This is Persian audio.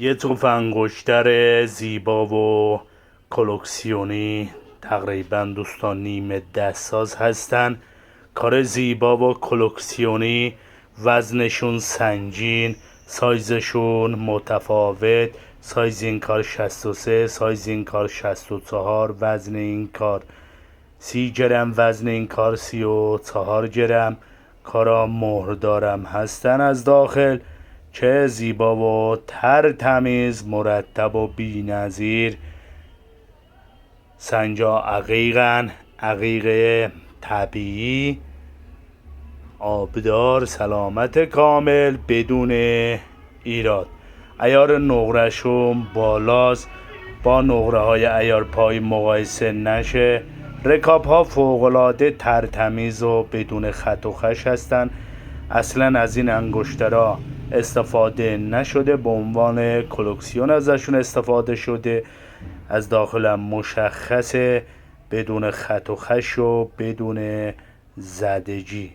یه توف انگشتر زیبا و کلکسیونی، تقریبا دوستان نیمه دستساز هستن. کار زیبا و کلکسیونی، وزنشون سنگین، سایزشون متفاوت. سایز این کار 63، سایز این کار 64، وزن این کار 30 گرم، وزن این کار 34 گرم. کارا مهردارم هستن از داخل که زیبا و تمیز، مرتب و بی‌نظیر. سنجا عقیقن، عقیق طبیعی، آبدار، سلامت کامل، بدون ایراد. عیار نقرهشون بالاست، با نقره های عیار پای مقایسه نشه. رکاب ها فوق‌العاده ترتمیز و بدون خط و خش هستن. اصلا از این انگشترها استفاده نشده، به عنوان کلکسیون ازشون استفاده شده. از داخلم مشخصه، بدون خط و خش و بدون زدگی.